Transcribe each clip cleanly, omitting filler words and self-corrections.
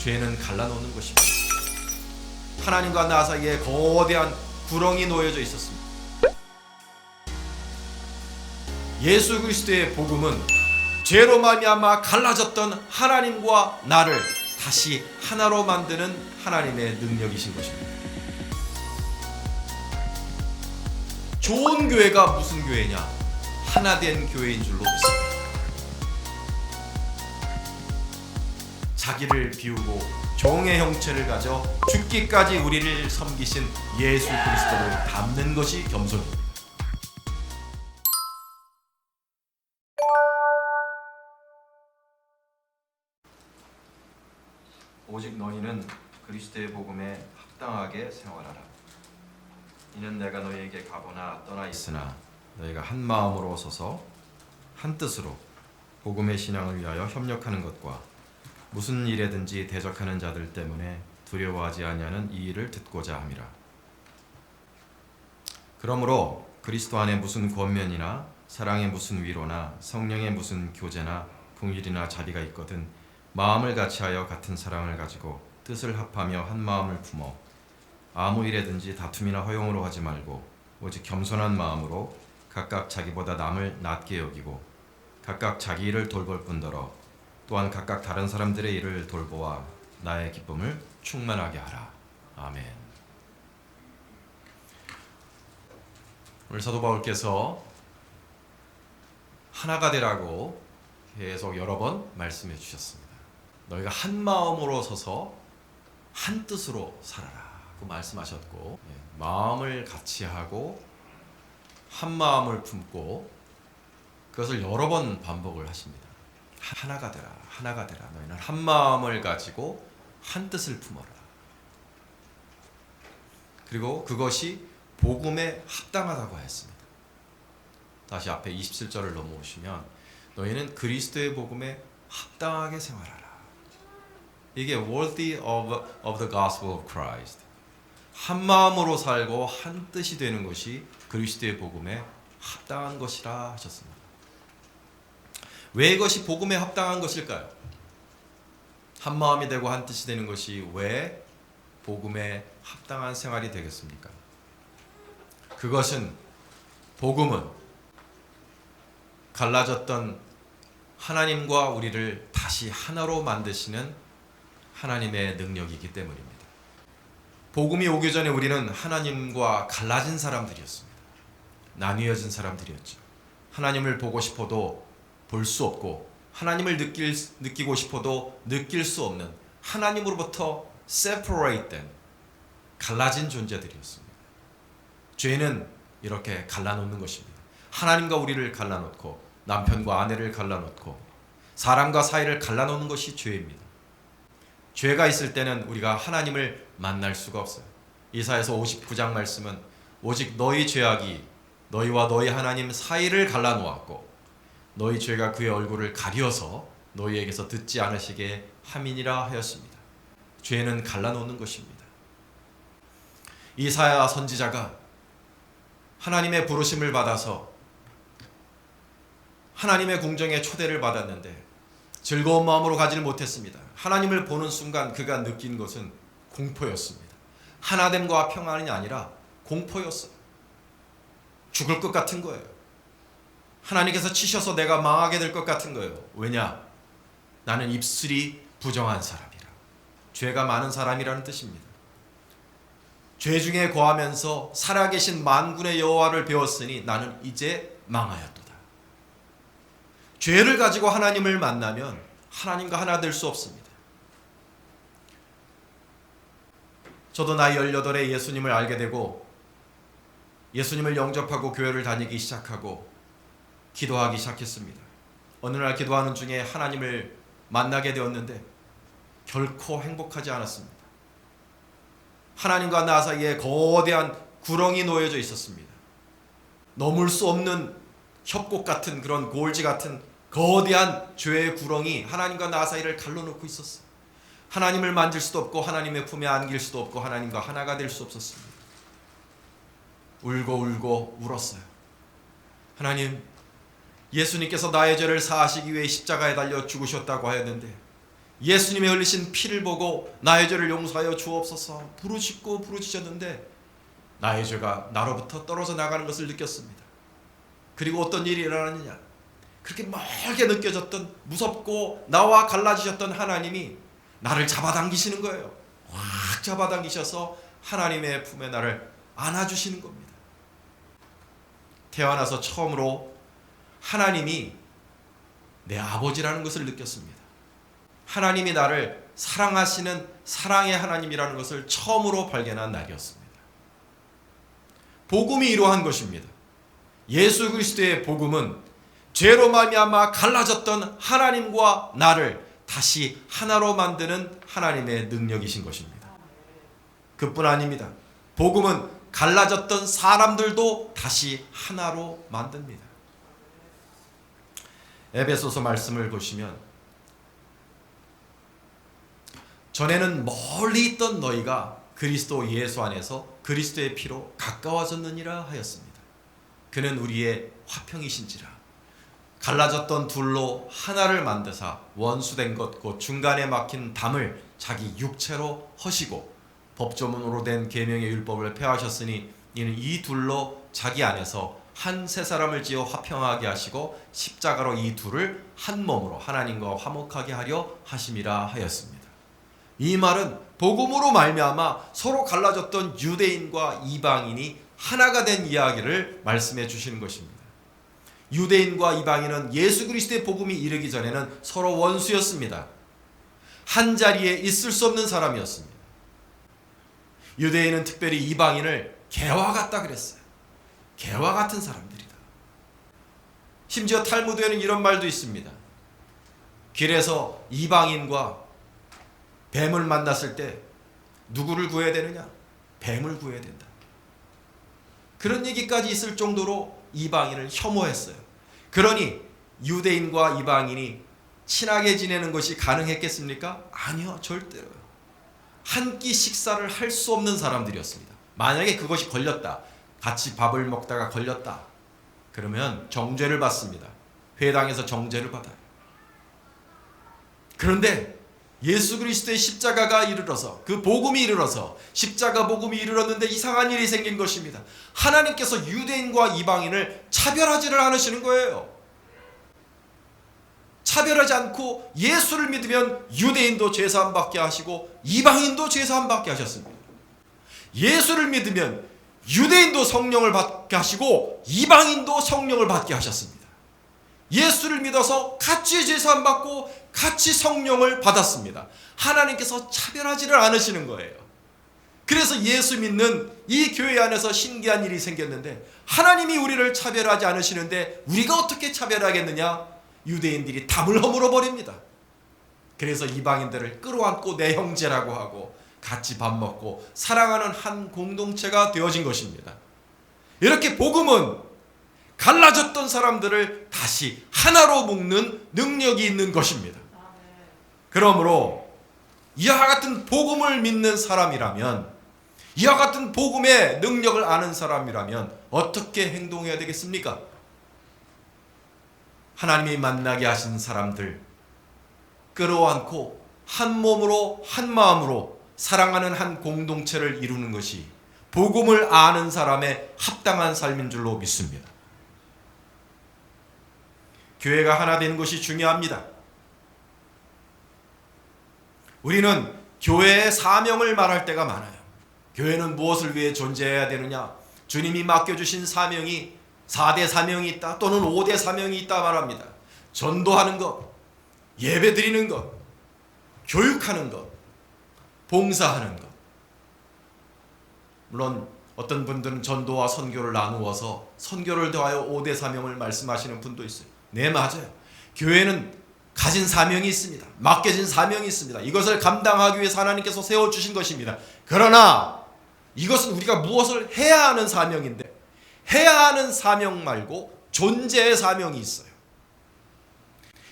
죄는 갈라놓는 것입니다. 하나님과 나 사이에 거대한 구렁이 놓여져 있었습니다. 예수 그리스도의 복음은 죄로 말미암아 갈라졌던 하나님과 나를 다시 하나로 만드는 하나님의 능력이신 것입니다. 좋은 교회가 무슨 교회냐? 하나된 교회인 줄로 믿습니다. 자기를 비우고 종의 형체를 가져 죽기까지 우리를 섬기신 예수 그리스도를 닮는 것이 겸손입니다. 오직 너희는 그리스도의 복음에 합당하게 생활하라. 이는 내가 너희에게 가거나 떠나 있으나 너희가 한 마음으로 서서 한 뜻으로 복음의 신앙을 위하여 협력하는 것과 무슨 일에든지 대적하는 자들 때문에 두려워하지 아니하는 이 일을 듣고자 함이라. 그러므로 그리스도 안에 무슨 권면이나 사랑의 무슨 위로나 성령의 무슨 교제나 긍휼이나 자비가 있거든 마음을 같이하여 같은 사랑을 가지고 뜻을 합하며 한 마음을 품어 아무 일에든지 다툼이나 허용으로 하지 말고 오직 겸손한 마음으로 각각 자기보다 남을 낮게 여기고 각각 자기 일을 돌볼 뿐더러 또한 각각 다른 사람들의 일을 돌보아 나의 기쁨을 충만하게 하라. 아멘. 오늘 사도 바울께서 하나가 되라고 계속 여러 번 말씀해 주셨습니다. 너희가 한 마음으로 서서 한 뜻으로 살아라 고 말씀하셨고, 마음을 같이 하고 한 마음을 품고 그것을 여러 번 반복을 하십니다. 하나가 되라, 하나가 되라. 너희는 한 마음을 가지고 한 뜻을 품어라. 그리고 그것이 복음에 합당하다고 하였습니다. 다시 앞에 27절을 넘어오시면 너희는 그리스도의 복음에 합당하게 생활하라. 이게 worthy of the gospel of Christ. 한 마음으로 살고 한 뜻이 되는 것이 그리스도의 복음에 합당한 것이라 하셨습니다. 왜 이것이 복음에 합당한 것일까요? 한 마음이 되고 한 뜻이 되는 것이 왜 복음에 합당한 생활이 되겠습니까? 그것은 복음은 갈라졌던 하나님과 우리를 다시 하나로 만드시는 하나님의 능력이기 때문입니다. 복음이 오기 전에 우리는 하나님과 갈라진 사람들이었습니다. 나뉘어진 사람들이었죠. 하나님을 보고 싶어도 볼 수 없고 하나님을 느끼고 싶어도 느낄 수 없는 하나님으로부터 separate된 갈라진 존재들이었습니다. 죄는 이렇게 갈라놓는 것입니다. 하나님과 우리를 갈라놓고 남편과 아내를 갈라놓고 사람과 사이를 갈라놓는 것이 죄입니다. 죄가 있을 때는 우리가 하나님을 만날 수가 없어요. 이사야서 59장 말씀은 오직 너희 죄악이 너희와 너희 하나님 사이를 갈라놓았고 너희 죄가 그의 얼굴을 가려서 너희에게서 듣지 않으시게 함이니라 하였습니다. 죄는 갈라놓는 것입니다. 이사야 선지자가 하나님의 부르심을 받아서 하나님의 궁정에 초대를 받았는데 즐거운 마음으로 가지를 못했습니다. 하나님을 보는 순간 그가 느낀 것은 공포였습니다. 하나됨과 평안이 아니라 공포였어요. 죽을 것 같은 거예요. 하나님께서 치셔서 내가 망하게 될 것 같은 거예요. 왜냐? 나는 입술이 부정한 사람이라. 죄가 많은 사람이라는 뜻입니다. 죄 중에 거하면서 살아계신 만군의 여호와를 배웠으니 나는 이제 망하였도다. 죄를 가지고 하나님을 만나면 하나님과 하나 될 수 없습니다. 저도 나이 18에 예수님을 알게 되고 예수님을 영접하고 교회를 다니기 시작하고 기도하기 시작했습니다. 어느 날 기도하는 중에 하나님을 만나게 되었는데 결코 행복하지 않았습니다. 하나님과 나 사이에 거대한 구렁이 놓여져 있었습니다. 넘을 수 없는 협곡 같은 그런 골지 같은 거대한 죄의 구렁이 하나님과 나 사이를 갈라놓고 있었어요. 하나님을 만질 수도 없고 하나님의 품에 안길 수도 없고 하나님과 하나가 될 수 없었습니다. 울고 울었어요. 하나님, 예수님께서 나의 죄를 사하시기 위해 십자가에 달려 죽으셨다고 하였는데 예수님의 흘리신 피를 보고 나의 죄를 용서하여 주옵소서 부르짖고 부르짖었는데 나의 죄가 나로부터 떨어져 나가는 것을 느꼈습니다. 그리고 어떤 일이 일어나느냐, 그렇게 멀게 느껴졌던, 무섭고 나와 갈라지셨던 하나님이 나를 잡아당기시는 거예요. 확 잡아당기셔서 하나님의 품에 나를 안아주시는 겁니다. 태어나서 처음으로 하나님이 내 아버지라는 것을 느꼈습니다. 하나님이 나를 사랑하시는 사랑의 하나님이라는 것을 처음으로 발견한 날이었습니다. 복음이 이러한 것입니다. 예수 그리스도의 복음은 죄로 말미암아 갈라졌던 하나님과 나를 다시 하나로 만드는 하나님의 능력이신 것입니다. 그뿐 아닙니다. 복음은 갈라졌던 사람들도 다시 하나로 만듭니다. 에베소서 말씀을 보시면 전에는 멀리 있던 너희가 그리스도 예수 안에서 그리스도의 피로 가까워졌느니라 하였습니다. 그는 우리의 화평이신지라 갈라졌던 둘로 하나를 만드사 원수된 것 곧 중간에 막힌 담을 자기 육체로 허시고 법조문으로 된 계명의 율법을 폐하셨으니 이는 이 둘로 자기 안에서 한 세 사람을 지어 화평하게 하시고 십자가로 이 둘을 한 몸으로 하나님과 화목하게 하려 하심이라 하였습니다. 이 말은 복음으로 말미암아 서로 갈라졌던 유대인과 이방인이 하나가 된 이야기를 말씀해 주시는 것입니다. 유대인과 이방인은 예수 그리스도의 복음이 이르기 전에는 서로 원수였습니다. 한 자리에 있을 수 없는 사람이었습니다. 유대인은 특별히 이방인을 개와 같다 그랬어요. 개와 같은 사람들이다. 심지어 탈무드에는 이런 말도 있습니다. 길에서 이방인과 뱀을 만났을 때 누구를 구해야 되느냐? 뱀을 구해야 된다. 그런 얘기까지 있을 정도로 이방인을 혐오했어요. 그러니 유대인과 이방인이 친하게 지내는 것이 가능했겠습니까? 아니요, 절대로요. 한 끼 식사를 할 수 없는 사람들이었습니다. 만약에 그것이 걸렸다, 같이 밥을 먹다가 걸렸다, 그러면 정죄를 받습니다. 회당에서 정죄를 받아요. 그런데 예수 그리스도의 십자가가 이르러서, 그 복음이 이르러서, 십자가 복음이 이르렀는데 이상한 일이 생긴 것입니다. 하나님께서 유대인과 이방인을 차별하지를 않으시는 거예요. 차별하지 않고 예수를 믿으면 유대인도 죄사함 받게 하시고 이방인도 죄사함 받게 하셨습니다. 예수를 믿으면 유대인도 성령을 받게 하시고 이방인도 성령을 받게 하셨습니다. 예수를 믿어서 같이 죄사함 받고 같이 성령을 받았습니다. 하나님께서 차별하지를 않으시는 거예요. 그래서 예수 믿는 이 교회 안에서 신기한 일이 생겼는데, 하나님이 우리를 차별하지 않으시는데 우리가 어떻게 차별하겠느냐? 유대인들이 담을 허물어 버립니다. 그래서 이방인들을 끌어안고 내 형제라고 하고 같이 밥 먹고 사랑하는 한 공동체가 되어진 것입니다. 이렇게 복음은 갈라졌던 사람들을 다시 하나로 묶는 능력이 있는 것입니다. 그러므로 이와 같은 복음을 믿는 사람이라면, 이와 같은 복음의 능력을 아는 사람이라면 어떻게 행동해야 되겠습니까? 하나님이 만나게 하신 사람들 끌어안고 한 몸으로 한 마음으로 사랑하는 한 공동체를 이루는 것이 복음을 아는 사람의 합당한 삶인 줄로 믿습니다. 교회가 하나 되는 것이 중요합니다. 우리는 교회의 사명을 말할 때가 많아요. 교회는 무엇을 위해 존재해야 되느냐? 주님이 맡겨주신 사명이 4대 사명이 있다, 또는 5대 사명이 있다 말합니다. 전도하는 것, 예배 드리는 것, 교육하는 것, 봉사하는 것. 물론 어떤 분들은 전도와 선교를 나누어서 선교를 더하여 5대 사명을 말씀하시는 분도 있어요. 네, 맞아요. 교회는 가진 사명이 있습니다. 맡겨진 사명이 있습니다. 이것을 감당하기 위해서 하나님께서 세워주신 것입니다. 그러나 이것은 우리가 무엇을 해야 하는 사명인데, 해야 하는 사명 말고 존재의 사명이 있어요.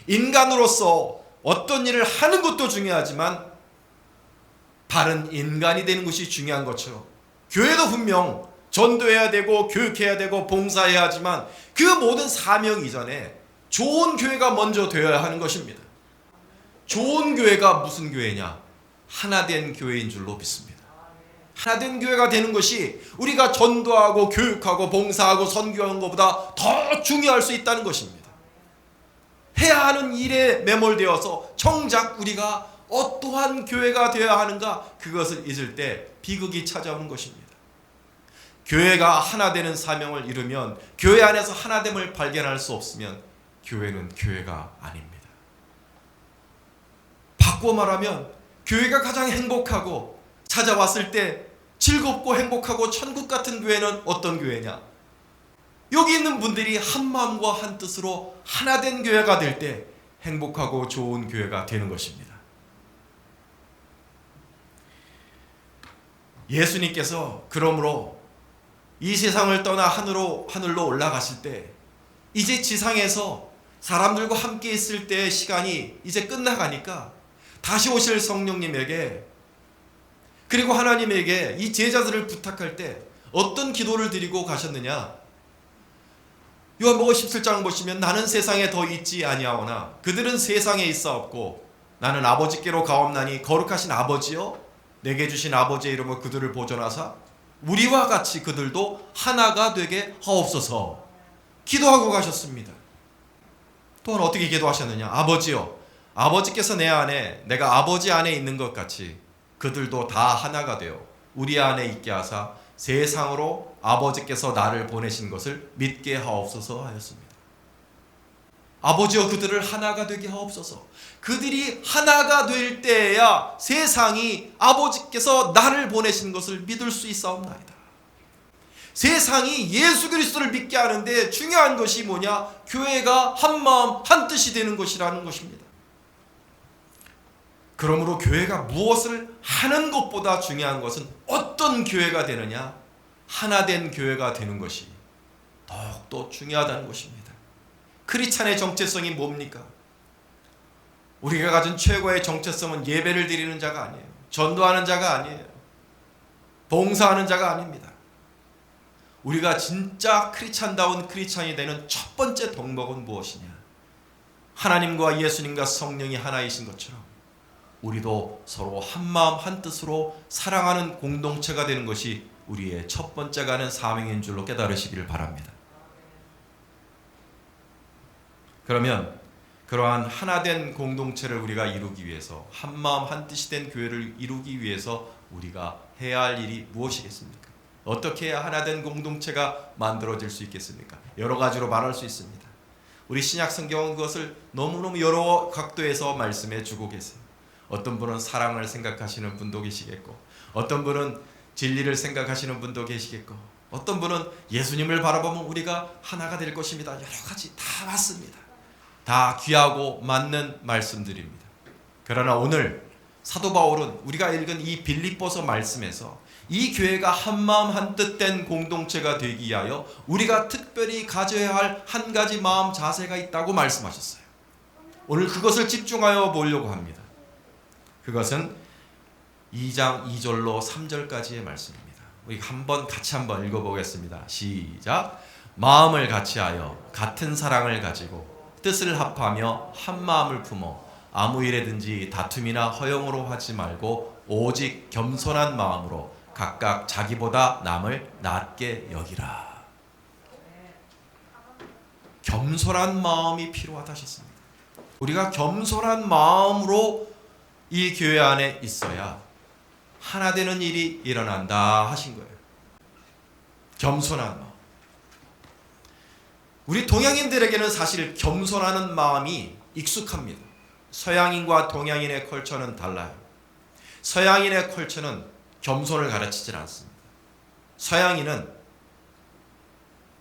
인간으로서 어떤 일을 하는 것도 중요하지만 바른 인간이 되는 것이 중요한 것처럼, 교회도 분명 전도해야 되고 교육해야 되고 봉사해야 하지만 그 모든 사명 이전에 좋은 교회가 먼저 되어야 하는 것입니다. 좋은 교회가 무슨 교회냐? 하나된 교회인 줄로 믿습니다. 하나된 교회가 되는 것이 우리가 전도하고 교육하고 봉사하고 선교하는 것보다 더 중요할 수 있다는 것입니다. 해야 하는 일에 매몰되어서 정작 우리가 어떠한 교회가 되어야 하는가, 그것을 잊을 때 비극이 찾아오는 것입니다. 교회가 하나 되는 사명을 이루면, 교회 안에서 하나됨을 발견할 수 없으면 교회는 교회가 아닙니다. 바꿔 말하면 교회가 가장 행복하고 찾아왔을 때 즐겁고 행복하고 천국 같은 교회는 어떤 교회냐? 여기 있는 분들이 한 마음과 한 뜻으로 하나된 교회가 될 때 행복하고 좋은 교회가 되는 것입니다. 예수님께서 그러므로 이 세상을 떠나 하늘로 올라가실 때 이제 지상에서 사람들과 함께 있을 때의 시간이 이제 끝나가니까 다시 오실 성령님에게, 그리고 하나님에게 이 제자들을 부탁할 때 어떤 기도를 드리고 가셨느냐? 요한복음 17장 보시면 나는 세상에 더 있지 아니하오나 그들은 세상에 있사옵고 나는 아버지께로 가옵나니 거룩하신 아버지여 내게 주신 아버지의 이름으로 그들을 보존하사 우리와 같이 그들도 하나가 되게 하옵소서 기도하고 가셨습니다. 또한 어떻게 기도하셨느냐? 아버지여, 아버지께서 내 안에 내가 아버지 안에 있는 것 같이 그들도 다 하나가 되어 우리 안에 있게 하사 세상으로 아버지께서 나를 보내신 것을 믿게 하옵소서 하였습니다. 아버지여, 그들을 하나가 되게 하옵소서. 그들이 하나가 될 때에야 세상이 아버지께서 나를 보내신 것을 믿을 수 있사옵나이다. 세상이 예수 그리스도를 믿게 하는데 중요한 것이 뭐냐? 교회가 한 마음 한 뜻이 되는 것이라는 것입니다. 그러므로 교회가 무엇을 하는 것보다 중요한 것은 어떤 교회가 되느냐? 하나된 교회가 되는 것이 더욱더 중요하다는 것입니다. 크리스찬의 정체성이 뭡니까? 우리가 가진 최고의 정체성은 예배를 드리는 자가 아니에요. 전도하는 자가 아니에요. 봉사하는 자가 아닙니다. 우리가 진짜 크리스찬다운 크리스찬이 되는 첫 번째 덕목은 무엇이냐? 하나님과 예수님과 성령이 하나이신 것처럼 우리도 서로 한 마음 한 뜻으로 사랑하는 공동체가 되는 것이 우리의 첫 번째 가는 사명인 줄로 깨달으시기를 바랍니다. 그러면 그러한 하나된 공동체를 우리가 이루기 위해서, 한 마음 한 뜻이 된 교회를 이루기 위해서 우리가 해야 할 일이 무엇이겠습니까? 어떻게 해야 하나된 공동체가 만들어질 수 있겠습니까? 여러 가지로 말할 수 있습니다. 우리 신약 성경은 그것을 너무너무 여러 각도에서 말씀해 주고 계세요. 어떤 분은 사랑을 생각하시는 분도 계시겠고, 어떤 분은 진리를 생각하시는 분도 계시겠고, 어떤 분은 예수님을 바라보면 우리가 하나가 될 것입니다. 여러 가지 다 맞습니다. 다 귀하고 맞는 말씀들입니다. 그러나 오늘 사도 바울은 우리가 읽은 이 빌립보서 말씀에서 이 교회가 한마음 한뜻된 공동체가 되기 위하여 우리가 특별히 가져야 할 한 가지 마음 자세가 있다고 말씀하셨어요. 오늘 그것을 집중하여 보려고 합니다. 그것은 2장 2절로 3절까지의 말씀입니다. 우리 같이 한번 읽어보겠습니다. 시작. 마음을 같이하여 같은 사랑을 가지고 뜻을 합하며 한 마음을 품어 아무 일에든지 다툼이나 허용으로 하지 말고 오직 겸손한 마음으로 각각 자기보다 남을 낮게 여기라. 겸손한 마음이 필요하다 하셨습니다. 우리가 겸손한 마음으로 이 교회 안에 있어야 하나 되는 일이 일어난다 하신 거예요. 겸손한 마음. 우리 동양인들에게는 사실 겸손하는 마음이 익숙합니다. 서양인과 동양인의 컬처는 달라요. 서양인의 컬처는 겸손을 가르치질 않습니다. 서양인은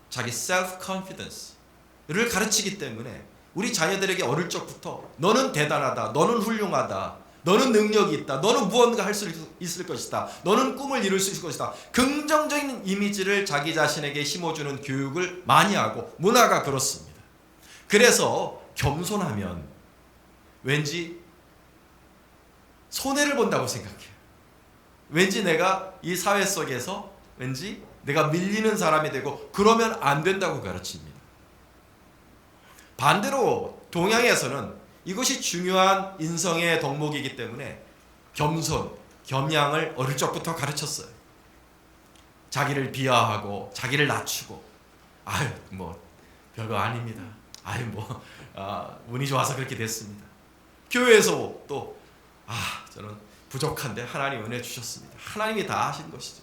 자기 self-confidence를 가르치기 때문에 우리 자녀들에게 어릴 적부터 너는 대단하다, 너는 훌륭하다, 너는 능력이 있다, 너는 무언가 할 수 있을 것이다, 너는 꿈을 이룰 수 있을 것이다, 긍정적인 이미지를 자기 자신에게 심어주는 교육을 많이 하고 문화가 그렇습니다. 그래서 겸손하면 왠지 손해를 본다고 생각해요. 왠지 내가 이 사회 속에서 왠지 내가 밀리는 사람이 되고 그러면 안 된다고 가르칩니다. 반대로 동양에서는 이것이 중요한 인성의 덕목이기 때문에 겸손, 겸양을 어릴 적부터 가르쳤어요. 자기를 비하하고 자기를 낮추고 뭐 별거 아닙니다. 운이 좋아서 그렇게 됐습니다. 교회에서 또 저는 부족한데 하나님 은혜 주셨습니다. 하나님이 다 하신 것이죠.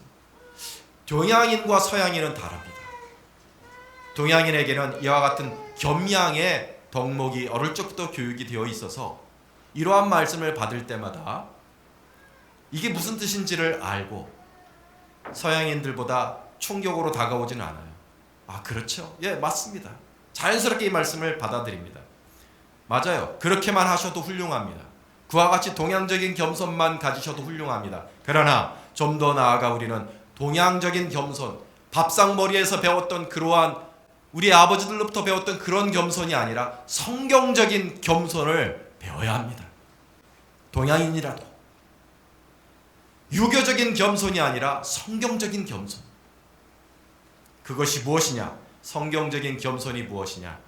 동양인과 서양인은 다릅니다. 동양인에게는 이와 같은 겸양의 덕목이 어릴 적부터 교육이 되어 있어서 이러한 말씀을 받을 때마다 이게 무슨 뜻인지를 알고 서양인들보다 충격으로 다가오지는 않아요. 그렇죠. 예, 맞습니다. 자연스럽게 이 말씀을 받아들입니다. 맞아요. 그렇게만 하셔도 훌륭합니다. 그와 같이 동양적인 겸손만 가지셔도 훌륭합니다. 그러나 좀 더 나아가 우리는 동양적인 겸손, 밥상머리에서 배웠던 그러한 우리 아버지들로부터 배웠던 그런 겸손이 아니라 성경적인 겸손을 배워야 합니다. 동양인이라도 유교적인 겸손이 아니라 성경적인 겸손. 그것이 무엇이냐? 성경적인 겸손이 무엇이냐?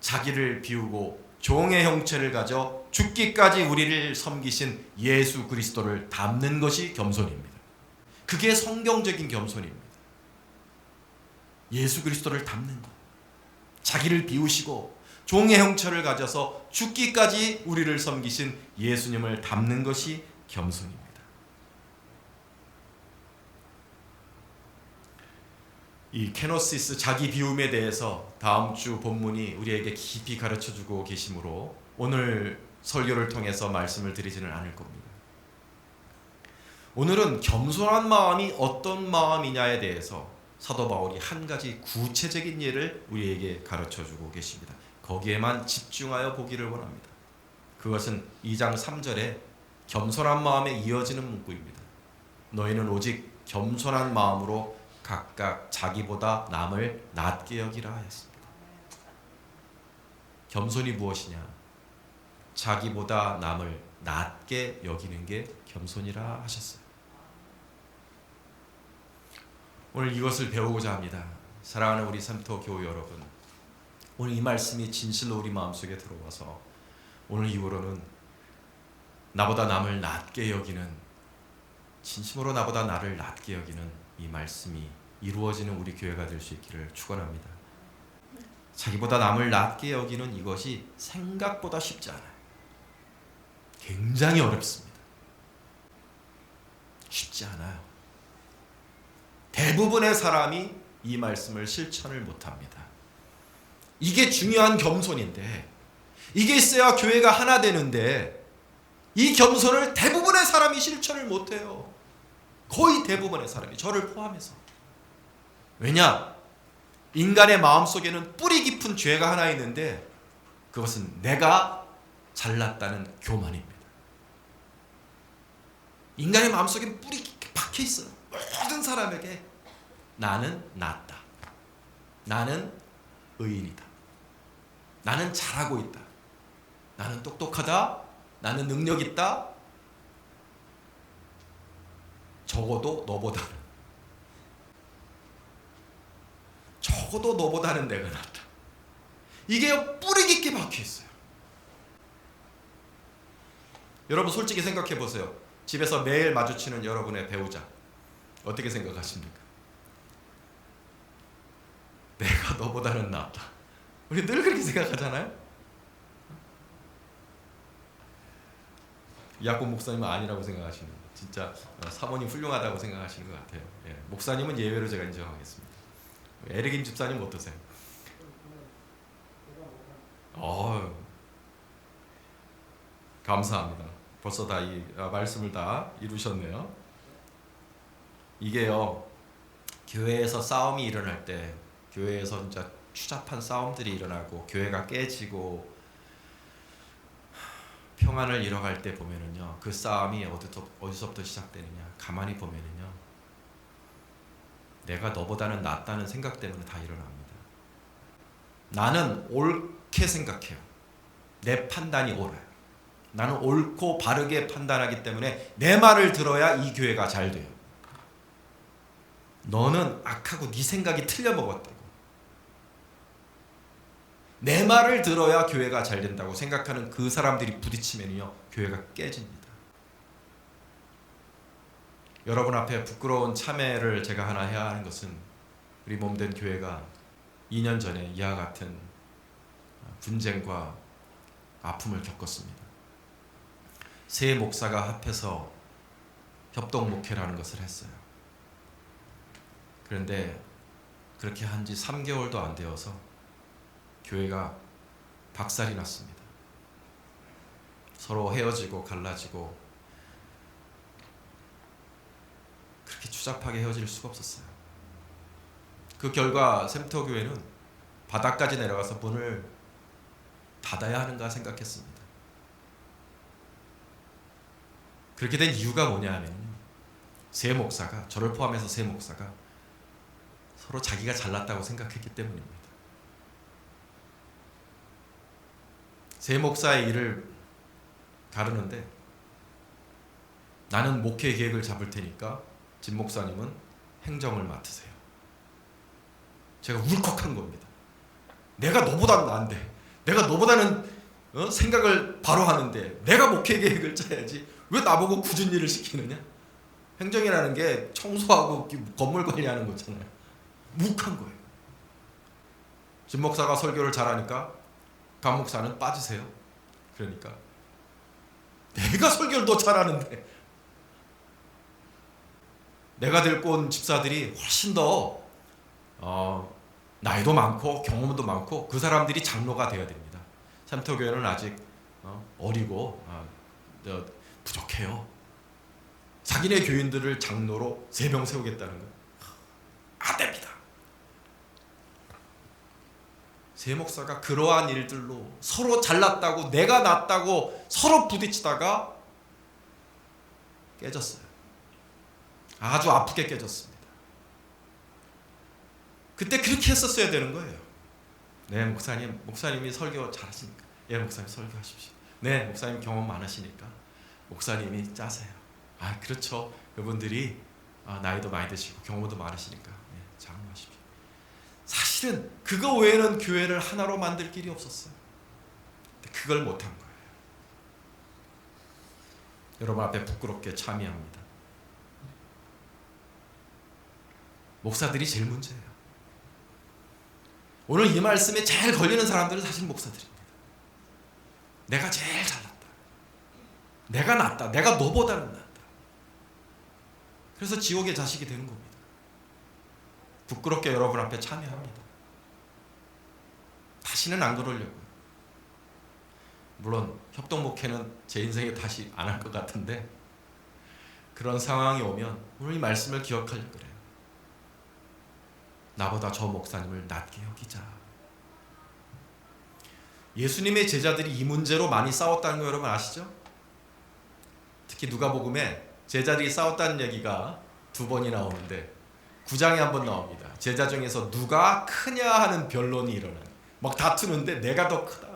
자기를 비우고 종의 형체를 가져 죽기까지 우리를 섬기신 예수 그리스도를 닮는 것이 겸손입니다. 그게 성경적인 겸손입니다. 예수 그리스도를 닮는 것. 자기를 비우시고 종의 형체를 가져서 죽기까지 우리를 섬기신 예수님을 닮는 것이 겸손입니다. 이 케노시스 자기 비움에 대해서 다음 주 본문이 우리에게 깊이 가르쳐주고 계시므로 오늘 설교를 통해서 말씀을 드리지는 않을 겁니다. 오늘은 겸손한 마음이 어떤 마음이냐에 대해서 사도 바울이 한 가지 구체적인 예를 우리에게 가르쳐주고 계십니다. 거기에만 집중하여 보기를 원합니다. 그것은 2장 3절에 겸손한 마음에 이어지는 문구입니다. 너희는 오직 겸손한 마음으로 각각 자기보다 남을 낮게 여기라 하였습니다. 겸손이 무엇이냐? 자기보다 남을 낮게 여기는 게 겸손이라 하셨어요. 오늘 이것을 배우고자 합니다. 사랑하는 우리 삼토 교우 여러분, 오늘 이 말씀이 진실로 우리 마음속에 들어와서 오늘 이후로는 나보다 남을 낮게 여기는, 진심으로 나보다 나를 낮게 여기는 이 말씀이 이루어지는 우리 교회가 될 수 있기를 축원합니다. 자기보다 남을 낮게 여기는 이것이 생각보다 쉽지 않아요. 굉장히 어렵습니다. 쉽지 않아요. 대부분의 사람이 이 말씀을 실천을 못합니다. 이게 중요한 겸손인데, 이게 있어야 교회가 하나 되는데 이 겸손을 대부분의 사람이 실천을 못해요. 거의 대부분의 사람이, 저를 포함해서. 왜냐? 인간의 마음속에는 뿌리 깊은 죄가 하나 있는데 그것은 내가 잘났다는 교만입니다. 인간의 마음속에 뿌리 깊게 박혀 있어요. 모든 사람에게 나는 낫다. 나는 의인이다. 나는 잘하고 있다. 나는 똑똑하다. 나는 능력 있다. 적어도 너보다는 내가 낫다. 이게 뿌리 깊게 박혀 있어요. 여러분 솔직히 생각해 보세요. 집에서 매일 마주치는 여러분의 배우자 어떻게 생각하십니까? 내가 너보다는 낫다. 우리 늘 그렇게 생각하잖아요. 야곱 목사님은 아니라고 생각하시는 거예요. 진짜 사모님 훌륭하다고 생각하시는 것 같아요. 예, 목사님은 예외로 제가 인정하겠습니다. 에릭임 집사님 어떠세요? 감사합니다. 벌써 다 이 말씀을 다 이루셨네요. 이게요, 교회에서 싸움이 일어날 때, 교회에서 진짜 추잡한 싸움들이 일어나고 교회가 깨지고 평안을 잃어갈 때 보면은요, 그 싸움이 어디서부터 시작되느냐? 가만히 보면은요, 내가 너보다는 낫다는 생각 때문에 다 일어납니다. 나는 옳게 생각해요. 내 판단이 옳아요. 나는 옳고 바르게 판단하기 때문에 내 말을 들어야 이 교회가 잘 돼요. 너는 악하고 네 생각이 틀려 먹었다고. 내 말을 들어야 교회가 잘 된다고 생각하는 그 사람들이 부딪히면요, 교회가 깨집니다. 여러분 앞에 부끄러운 참회를 제가 하나 해야 하는 것은 우리 몸된 교회가 2년 전에 이와 같은 분쟁과 아픔을 겪었습니다. 세 목사가 합해서 협동 목회라는 것을 했어요. 그런데 그렇게 한 지 3개월도 안 되어서 교회가 박살이 났습니다. 서로 헤어지고 갈라지고 그렇게 추잡하게 헤어질 수가 없었어요. 그 결과 샘터교회는 바닥까지 내려가서 문을 닫아야 하는가 생각했습니다. 그렇게 된 이유가 뭐냐 하면 세 목사가, 저를 포함해서 세 목사가 서로 자기가 잘났다고 생각했기 때문입니다. 세 목사의 일을 가르는데 나는 목회 계획을 잡을 테니까 진 목사님은 행정을 맡으세요. 제가 울컥한 겁니다. 내가 너보다는 나은데, 내가 너보다는 생각을 바로 하는데 내가 목회 계획을 짜야지 왜 나보고 굳은 일을 시키느냐? 행정이라는 게 청소하고 건물 관리하는 거잖아요. 묵한 거예요. 진 목사가 설교를 잘하니까 강 목사는 빠지세요. 그러니까 내가 설교를 더 잘하는데, 내가 데리고 온 집사들이 훨씬 더 나이도 많고 경험도 많고 그 사람들이 장로가 되어야 됩니다. 샘터교회는 아직 어리고 부족해요. 자기네 교인들을 장로로 3명 세우겠다는 거 안 됩니다. 세 목사가 그러한 일들로 서로 잘났다고, 내가 낫다고 서로 부딪히다가 깨졌어요. 아주 아프게 깨졌습니다. 그때 그렇게 했었어야 되는 거예요. 네, 목사님이 설교 잘하시니까, 예, 목사님 설교하십시오. 네, 목사님 경험 많으시니까 목사님이 짜세요. 아, 그렇죠. 그분들이 나이도 많이 드시고 경험도 많으시니까 장로하십시오. 사실은 그거 외에는 교회를 하나로 만들 길이 없었어요. 그걸 못한 거예요. 여러분 앞에 부끄럽게 참여합니다. 목사들이 제일 문제예요. 오늘 이 말씀에 제일 걸리는 사람들은 사실 목사들입니다. 내가 제일 잘났다, 내가 낫다, 내가 너보다는 낫다. 그래서 지옥의 자식이 되는 겁니다. 부끄럽게 여러분 앞에 참여합니다. 다시는 안 그러려고요. 물론 협동목회는 제 인생에 다시 안 할 것 같은데, 그런 상황이 오면 오늘 이 말씀을 기억하려고 그래요. 나보다 저 목사님을 낮게 여기자. 예수님의 제자들이 이 문제로 많이 싸웠다는 거 여러분 아시죠? 특히 누가복음에 제자들이 싸웠다는 얘기가 2번이 나오는데 9장에 한 번 나옵니다. 제자 중에서 누가 크냐 하는 변론이 일어나요. 막 다투는데 내가 더 크다.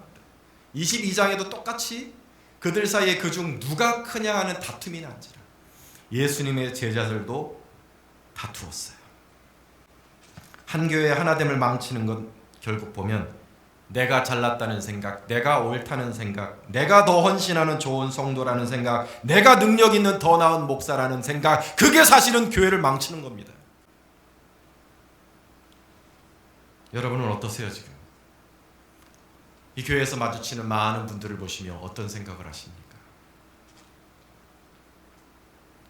22장에도 똑같이 그들 사이에 그중 누가 크냐 하는 다툼이 난지라. 예수님의 제자들도 다투었어요. 한 교회의 하나됨을 망치는 건 결국 보면 내가 잘났다는 생각, 내가 옳다는 생각, 내가 더 헌신하는 좋은 성도라는 생각, 내가 능력 있는 더 나은 목사라는 생각, 그게 사실은 교회를 망치는 겁니다. 여러분은 어떠세요 지금? 이 교회에서 마주치는 많은 분들을 보시며 어떤 생각을 하십니까?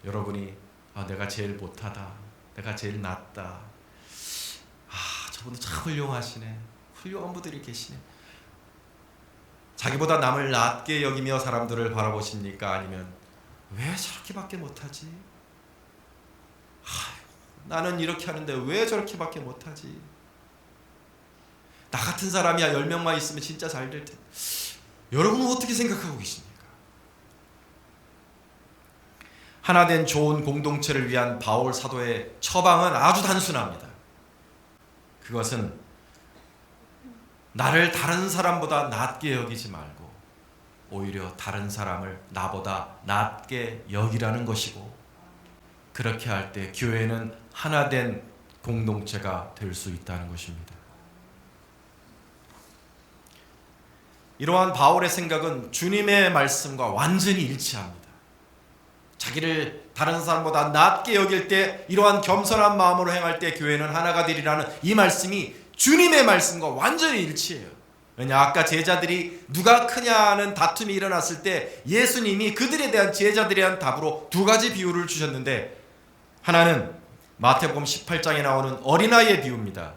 여러분이 내가 제일 못하다, 내가 제일 낫다, 저분도 참 훌륭하시네, 훌륭한 분들이 계시네. 자기보다 남을 낮게 여기며 사람들을 바라보십니까? 아니면 왜 저렇게밖에 못하지? 나는 이렇게 하는데 왜 저렇게밖에 못하지? 나 같은 사람이야 10명만 있으면 진짜 잘 될 텐데. 여러분은 어떻게 생각하고 계십니까? 하나된 좋은 공동체를 위한 바울 사도의 처방은 아주 단순합니다. 그것은 나를 다른 사람보다 낮게 여기지 말고 오히려 다른 사람을 나보다 낮게 여기라는 것이고, 그렇게 할 때 교회는 하나된 공동체가 될 수 있다는 것입니다. 이러한 바울의 생각은 주님의 말씀과 완전히 일치합니다. 자기를 다른 사람보다 낮게 여길 때, 이러한 겸손한 마음으로 행할 때 교회는 하나가 되리라는 이 말씀이 주님의 말씀과 완전히 일치해요. 왜냐, 아까 제자들이 누가 크냐는 다툼이 일어났을 때 예수님이 그들에 대한, 제자들에 대한 답으로 두 가지 비유를 주셨는데, 하나는 마태복음 18장에 나오는 어린아이의 비유입니다.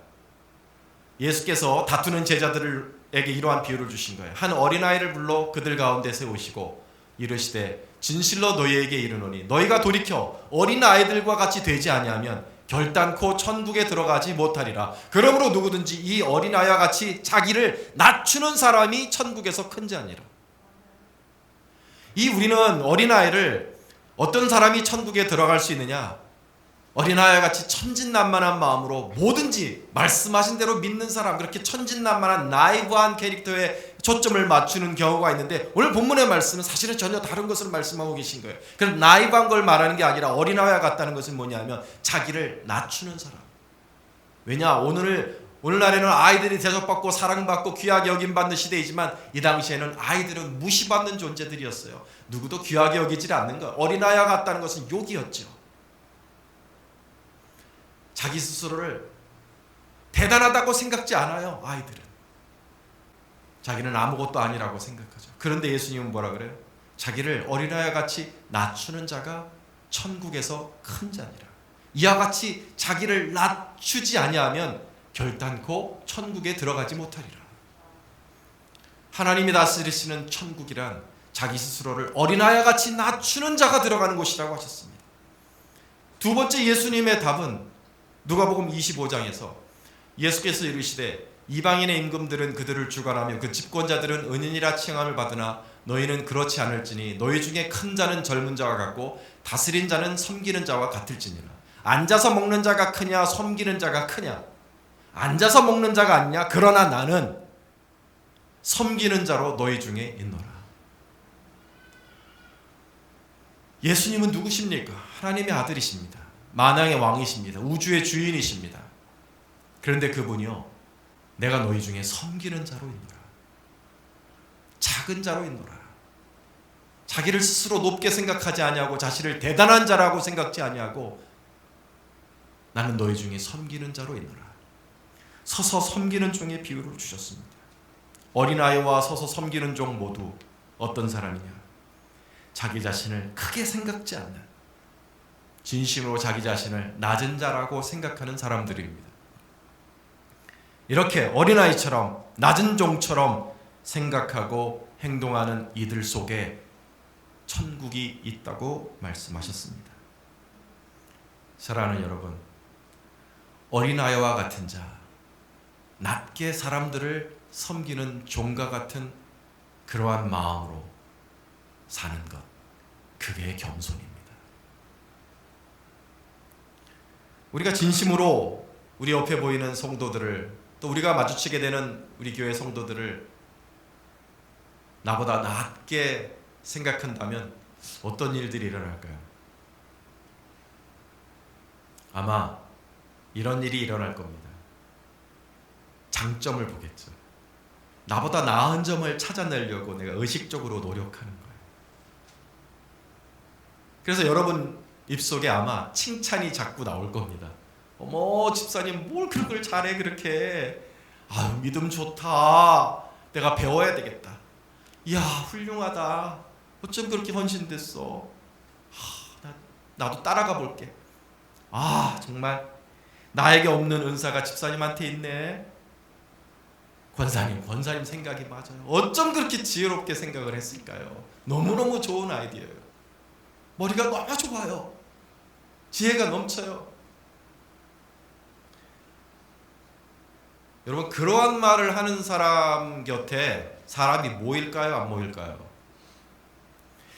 예수께서 다투는 제자들에게 이러한 비유를 주신 거예요. 한 어린아이를 불러 그들 가운데 세우시고 이르시되 진실로 너희에게 이르노니 너희가 돌이켜 어린아이들과 같이 되지 아니하면 결단코 천국에 들어가지 못하리라. 그러므로 누구든지 이 어린아이와 같이 자기를 낮추는 사람이 천국에서 큰 자니라. 우리는 어린아이를, 어떤 사람이 천국에 들어갈 수 있느냐, 어린아이와 같이 천진난만한 마음으로 뭐든지 말씀하신 대로 믿는 사람, 그렇게 천진난만한 나이브한 캐릭터에 초점을 맞추는 경우가 있는데, 오늘 본문의 말씀은 사실은 전혀 다른 것을 말씀하고 계신 거예요. 그럼 나이브한 걸 말하는 게 아니라 어린아이와 같다는 것은 뭐냐면 자기를 낮추는 사람. 왜냐, 오늘날에는 아이들이 대접받고 사랑받고 귀하게 여김받는 시대이지만 이 당시에는 아이들은 무시받는 존재들이었어요. 누구도 귀하게 여기지 않는 것. 어린아이와 같다는 것은 욕이었죠. 자기 스스로를 대단하다고 생각지 않아요. 아이들은 자기는 아무것도 아니라고 생각하죠. 그런데 예수님은 뭐라 그래요? 자기를 어린아이와 같이 낮추는 자가 천국에서 큰 자니라. 이와 같이 자기를 낮추지 아니하면 결단코 천국에 들어가지 못하리라. 하나님이 다스리시는 천국이란 자기 스스로를 어린아이와 같이 낮추는 자가 들어가는 곳이라고 하셨습니다. 두 번째 예수님의 답은 누가복음 25장에서 예수께서 이르시되 이방인의 임금들은 그들을 주관하며 그 집권자들은 은인이라 칭함을 받으나 너희는 그렇지 않을지니 너희 중에 큰 자는 젊은 자와 같고 다스린 자는 섬기는 자와 같을지니라. 앉아서 먹는 자가 크냐 섬기는 자가 크냐? 앉아서 먹는 자가 아니냐? 그러나 나는 섬기는 자로 너희 중에 있노라. 예수님은 누구십니까? 하나님의 아들이십니다. 만왕의 왕이십니다. 우주의 주인이십니다. 그런데 그분이요, 내가 너희 중에 섬기는 자로 있노라. 작은 자로 있노라. 자기를 스스로 높게 생각하지 아니하고 자신을 대단한 자라고 생각지 아니하고 나는 너희 중에 섬기는 자로 있노라. 서서 섬기는 종의 비유를 주셨습니다. 어린아이와 서서 섬기는 종 모두 어떤 사람이냐? 자기 자신을 크게 생각지 않는, 진심으로 자기 자신을 낮은 자라고 생각하는 사람들입니다. 이렇게 어린아이처럼 낮은 종처럼 생각하고 행동하는 이들 속에 천국이 있다고 말씀하셨습니다. 사랑하는 여러분, 어린아이와 같은 자, 낮게 사람들을 섬기는 종과 같은 그러한 마음으로 사는 것, 그게 겸손입니다. 우리가 진심으로 우리 옆에 보이는 성도들을, 또 우리가 마주치게 되는 우리 교회 성도들을 나보다 낮게 생각한다면 어떤 일들이 일어날까요? 아마 이런 일이 일어날 겁니다. 장점을 보겠죠. 나보다 나은 점을 찾아내려고 내가 의식적으로 노력하는 거예요. 그래서 여러분 입속에 아마 칭찬이 자꾸 나올 겁니다. 어머, 집사님 뭘 그런 걸 잘해 그렇게. 아유, 믿음 좋다. 내가 배워야 되겠다. 이야, 훌륭하다. 어쩜 그렇게 헌신됐어. 나도 따라가 볼게. 아, 정말 나에게 없는 은사가 집사님한테 있네. 권사님 생각이 맞아요. 어쩜 그렇게 지혜롭게 생각을 했을까요? 너무너무 좋은 아이디어예요. 머리가 너무 좋아요. 지혜가 넘쳐요. 여러분, 그러한 말을 하는 사람 곁에 사람이 모일까요? 안 모일까요?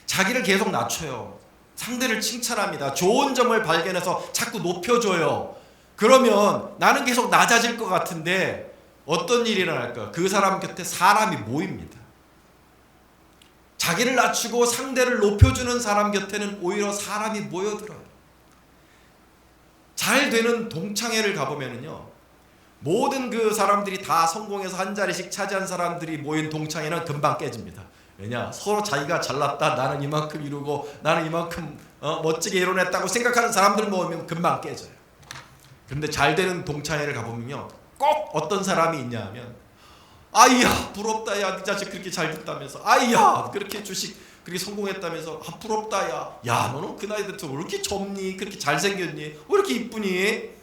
자기를 계속 낮춰요. 상대를 칭찬합니다. 좋은 점을 발견해서 자꾸 높여줘요. 그러면 나는 계속 낮아질 것 같은데 어떤 일이 일어날까요? 그 사람 곁에 사람이 모입니다. 자기를 낮추고 상대를 높여주는 사람 곁에는 오히려 사람이 모여들어요. 잘 되는 동창회를 가보면요, 모든 그 사람들이 다 성공해서 한 자리씩 차지한 사람들이 모인 동창회는 금방 깨집니다. 왜냐? 서로 자기가 잘났다, 나는 이만큼 이루고 나는 이만큼 멋지게 이뤄냈다고 생각하는 사람들 모이면 금방 깨져요. 그런데 잘 되는 동창회를 가보면요, 꼭 어떤 사람이 있냐 하면, 아이야 부럽다, 야 네 자식 그렇게 잘 됐다면서, 아이야 그렇게 주식 그렇게 성공했다면서, 아 부럽다, 야 너는 그 나이 돼서 왜 이렇게 젊니, 그렇게 잘생겼니, 왜 이렇게 이쁘니,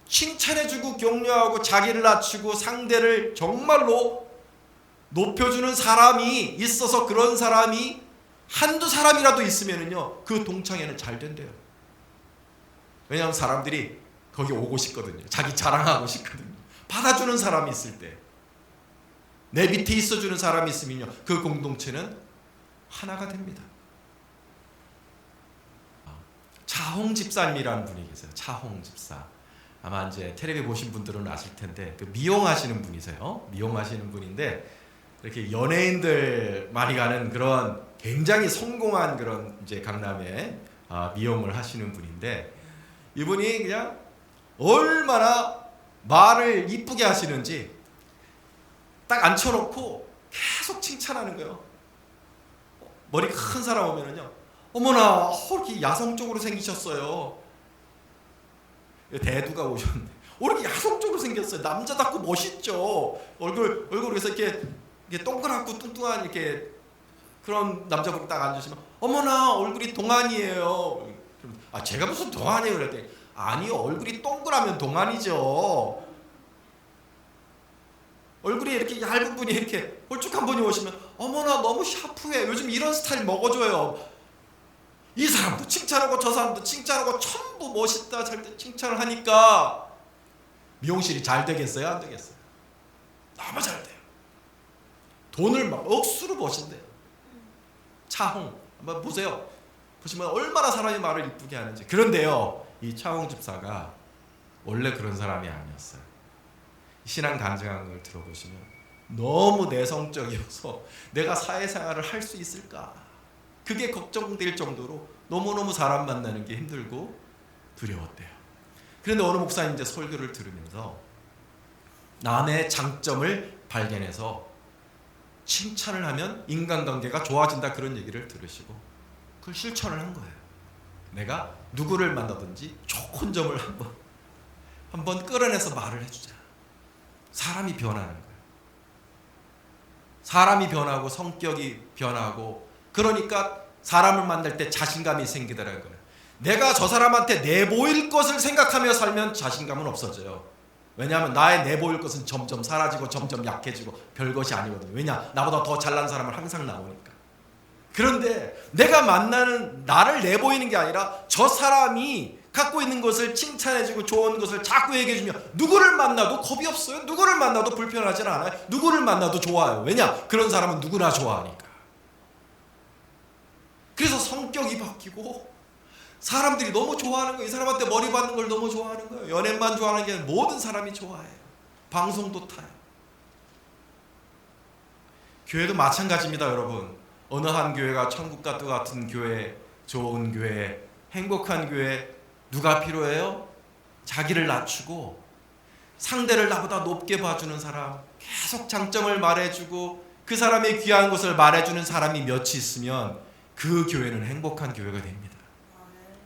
칭찬해주고 격려하고 자기를 낮추고 상대를 정말로 높여주는 사람이 있어서, 그런 사람이 한두 사람이라도 있으면은요, 그 동창회는 잘 된대요. 왜냐하면 사람들이 거기 오고 싶거든요. 자기 자랑하고 싶거든요. 받아주는 사람이 있을 때, 내 밑에 있어주는 사람이 있으면요, 그 공동체는 하나가 됩니다. 차홍 집사님이라는 분이 계세요. 차홍 집사. 아마 이제 텔레비 보신 분들은 아실 텐데, 그 미용하시는 분이세요. 미용하시는 분인데, 이렇게 연예인들 많이 가는 그런 굉장히 성공한 그런 이제 강남에 미용을 하시는 분인데, 이분이 그냥 얼마나 말을 이쁘게 하시는지 딱 앉혀놓고 계속 칭찬하는 거예요. 머리 큰 사람 오면은요, 어머나 이렇게 야성적으로 생기셨어요. 대두가 오셨는데 이렇게 야성적으로 생겼어요. 남자답고 멋있죠. 얼굴에서 이렇게 동그랗고 뚱뚱한 이렇게 그런 남자분이 딱 앉으시면, 어머나 얼굴이 동안이에요. 아 제가 무슨 동안이에요? 그랬더니, 아니요, 얼굴이 동그라면 동안이죠. 얼굴이 이렇게 얇은 분이 이렇게 홀쭉한 분이 오시면, 어머나 너무 샤프해, 요즘 이런 스타일 먹어줘요. 이 사람도 칭찬하고 저 사람도 칭찬하고 전부 멋있다 잘 칭찬을 하니까 미용실이 잘 되겠어요, 안 되겠어요? 너무 잘 돼요. 돈을 막 억수로 버신대요. 차홍 한번 보세요. 보시면 얼마나 사람이 말을 이쁘게 하는지. 그런데요, 이 차홍 집사가 원래 그런 사람이 아니었어요. 신앙 간증한 걸 들어보시면 너무 내성적이어서 내가 사회생활을 할 수 있을까, 그게 걱정될 정도로 너무너무 사람 만나는 게 힘들고 두려웠대요. 그런데 어느 목사님 이제 설교를 들으면서 남의 장점을 발견해서 칭찬을 하면 인간관계가 좋아진다, 그런 얘기를 들으시고 그걸 실천을 한 거예요. 내가 누구를 만나든지 좋은 점을 한번 끌어내서 말을 해주자. 사람이 변하는 거예요. 사람이 변하고 성격이 변하고, 그러니까 사람을 만날 때 자신감이 생기더라는 거예요. 내가 저 사람한테 내보일 것을 생각하며 살면 자신감은 없어져요. 왜냐하면 나의 내보일 것은 점점 사라지고 점점 약해지고 별것이 아니거든요. 왜냐? 나보다 더 잘난 사람은 항상 나오니까. 그런데 내가 만나는, 나를 내보이는 게 아니라 저 사람이 갖고 있는 것을 칭찬해주고 좋은 것을 자꾸 얘기해주면 누구를 만나도 겁이 없어요. 누구를 만나도 불편하진 않아요. 누구를 만나도 좋아요. 왜냐? 그런 사람은 누구나 좋아하니까. 그래서 성격이 바뀌고 사람들이 너무 좋아하는 거예요. 이 사람한테 머리 받는 걸 너무 좋아하는 거예요. 연예인만 좋아하는 게 아니라 모든 사람이 좋아해요. 방송도 타요. 교회도 마찬가지입니다, 여러분. 어느 한 교회가 천국과 같은 교회, 좋은 교회, 행복한 교회, 누가 필요해요? 자기를 낮추고 상대를 나보다 높게 봐주는 사람, 계속 장점을 말해주고 그 사람의 귀한 것을 말해주는 사람이 몇이 있으면 그 교회는 행복한 교회가 됩니다.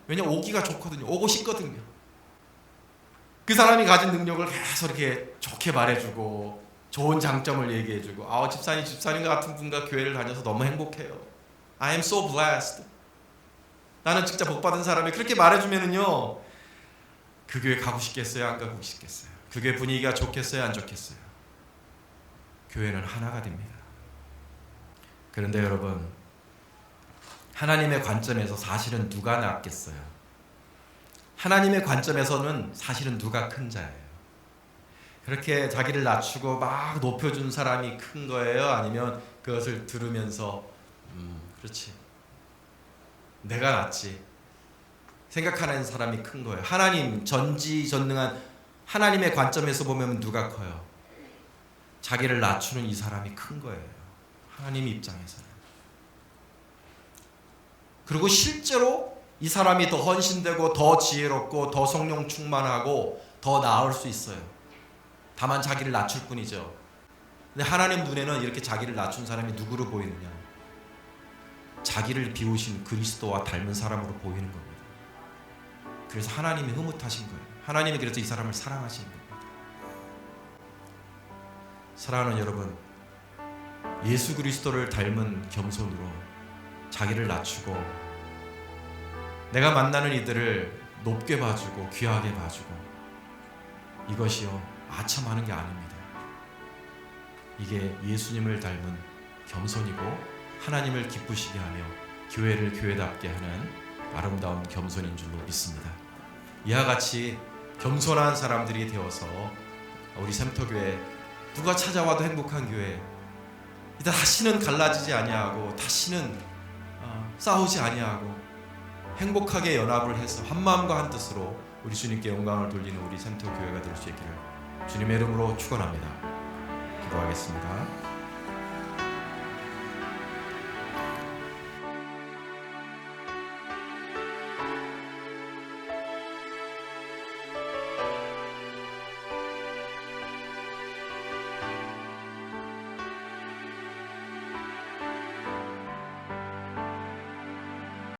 왜냐면 오기가 좋거든요. 오고 싶거든요. 그 사람이 가진 능력을 계속 이렇게 좋게 말해주고 좋은 장점을 얘기해주고, 집사님 같은 분과 교회를 다녀서 너무 행복해요. I am so blessed. 나는 진짜 복받은 사람이, 그렇게 말해주면은요, 그 교회 가고 싶겠어요, 안 가고 싶겠어요? 그 교회 분위기가 좋겠어요, 안 좋겠어요? 교회는 하나가 됩니다. 그런데 여러분, 하나님의 관점에서 사실은 누가 낫겠어요? 하나님의 관점에서는 사실은 누가 큰 자예요? 그렇게 자기를 낮추고 막 높여준 사람이 큰 거예요? 아니면 그것을 들으면서 그렇지, 내가 낫지 생각하는 사람이 큰 거예요? 하나님, 전지전능한 하나님의 관점에서 보면 누가 커요? 자기를 낮추는 이 사람이 큰 거예요, 하나님 입장에서는. 그리고 실제로 이 사람이 더 헌신되고 더 지혜롭고 더 성령 충만하고 더 나을 수 있어요. 다만 자기를 낮출 뿐이죠. 근데 하나님 눈에는 이렇게 자기를 낮춘 사람이 누구로 보이느냐? 자기를 비우신 그리스도와 닮은 사람으로 보이는 겁니다. 그래서 하나님이 흐뭇하신 거예요. 하나님이 그래서 이 사람을 사랑하신 겁니다. 사랑하는 여러분, 예수 그리스도를 닮은 겸손으로 자기를 낮추고 내가 만나는 이들을 높게 봐주고 귀하게 봐주고, 이것이요 아첨하는 게 아닙니다. 이게 예수님을 닮은 겸손이고 하나님을 기쁘시게 하며 교회를 교회답게 하는 아름다운 겸손인 줄로 믿습니다. 이와 같이 겸손한 사람들이 되어서 우리 샘터교회 누가 찾아와도 행복한 교회, 다시는 갈라지지 아니하고 다시는 싸우지 아니하고 행복하게 연합을 해서 한마음과 한뜻으로 우리 주님께 영광을 돌리는 우리 샘터교회가 될 수 있기를 주님의 이름으로 축원합니다. 기도하겠습니다.